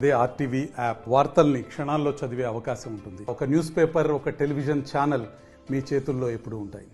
అదే RTV app వార్తల్ని క్షణాల్లో చదివే అవకాశం ఉంటుంది. ఒక న్యూస్ పేపర్, ఒక టెలివిజన్ ఛానల్ మీ చేతుల్లో ఎప్పుడూ ఉంటాయి.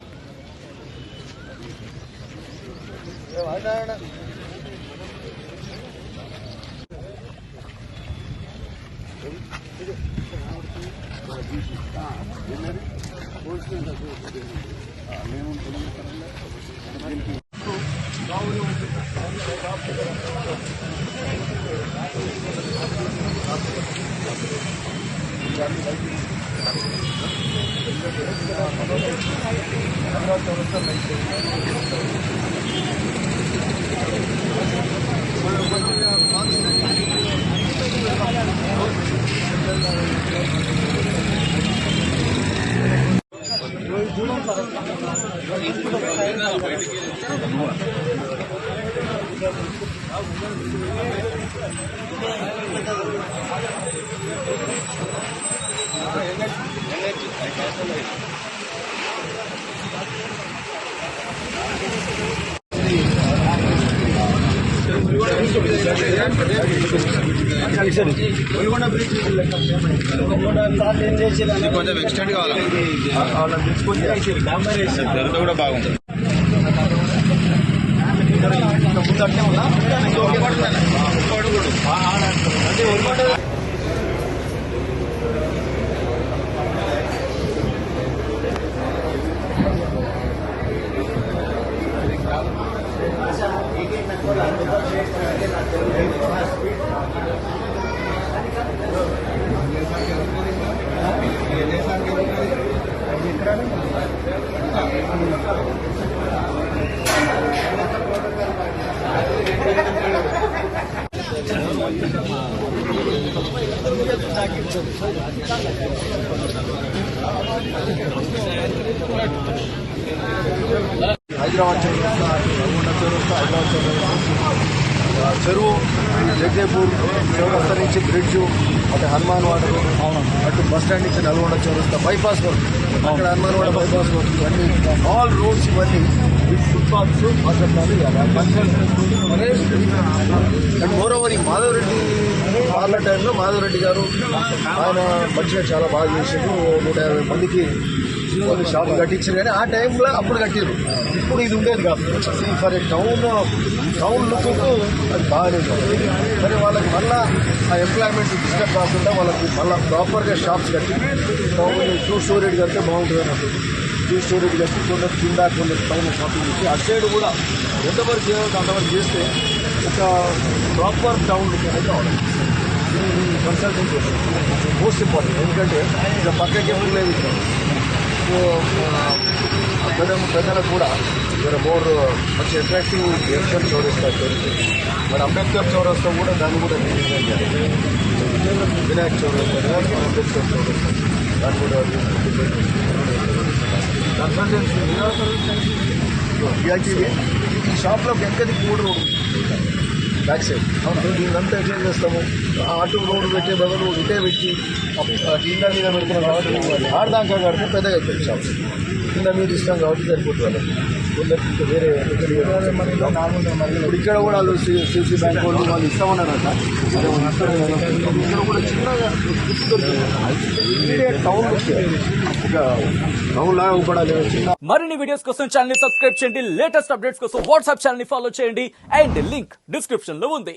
కొంచెం ఎక్స్టెండ్ కావాలి కూడా బాగుంది. హైదరాబాద్ చెరువు, జగదేపూర్ చౌరస్తా నుంచి బ్రిడ్జ్, అటు హనుమాన్ వాడ, అటు బస్ స్టాండ్ నుంచి నల్గొండ చౌరస్తా బైపాస్ వరకు, అక్కడ హనుమాన్ వాడ బైపాస్ వరకు ఇవన్నీ ఆల్ రోడ్స్ ఇవన్నీ ఫుట్పాత్స్ అండ్ మోర్ ఓవర్ ఈ మాధవరెడ్డి వాళ్ళ టైంలో మాధవరెడ్డి గారు ఆయన బడ్జెట్ చాలా బాగా చేసారు. 150 మందికి కొన్ని షాపులు కట్టించారు. కానీ ఆ టైంలో అప్పుడు కట్టారు. ఇప్పుడు ఇది ఉండేది కాదు. ఫర్ టౌన్ లుక్కు అది బాగానే కాదు. కానీ వాళ్ళకి మళ్ళీ ఆ ఎంప్లాయ్మెంట్ డిస్టర్బ్ కాకుండా వాళ్ళకి మళ్ళీ ప్రాపర్గా షాప్స్ కట్టి టౌన్ 2 స్టోరేజ్ కడితే బాగుంటుంది అన్నట్టు. 2 స్టోరేజ్ కట్టి కొన్ని కింద కొన్ని పైన షాపింగ్ చేసి అటు సైడ్ కూడా ఎంతవరకు చేయవచ్చు అంతవరకు చేస్తే ఒక ప్రాపర్ టౌన్ లుక్ అయితే కావాలి. Consultant most important. ఎందుకంటే ఇక పక్కకే లేదు. సో ప్రజలకు కూడా మోర్ మంచి అట్రాక్టివ్ ఎఫ్ఎం చౌరస్తా మరి అంబేద్కర్ చౌరస్తా కూడా దాన్ని కూడా డిజైన్ చేయాలి. వినాయక్ చౌరస్తా, అంబేద్కర్ చౌరస్తా దాన్ని కూడా కన్సల్టెన్సీ విఐటీవీ ఈ షాప్లో వెంకటికి 3 రోడ్డు బ్యాక్ సైడ్. దీన్నంతా ఎట్లా చేస్తాము? అటు రోడ్డు పెట్టే బదులు ఇటే పెట్టి కింద మీద పెడుతున్నాం కాబట్టి ఆడదాకా కడితే పెద్దగా అయిపోయింది షాప్. కింద మీద ఇస్తాం కాబట్టి సరిపోతుంది వాళ్ళకి. కొందరికి వేరే ఇప్పుడు ఇక్కడ కూడా వాళ్ళు సిసి బ్యాంక్ వాళ్ళు ఇస్తామన్నారట. ఇక్కడ కూడా చిన్నగా టౌన్ టౌన్ లాగా ఉపడాలి. మరిన్ని వీడియోస్ కోసం ఛానల్ ని సబ్స్క్రైబ్ చేయండి. లేటెస్ట్ అప్డేట్స్ కోసం వాట్సాప్ ఛానల్ ని ఫాలో చేయండి. అండ్ లింక్ డిస్క్రిప్షన్ లో ఉంది.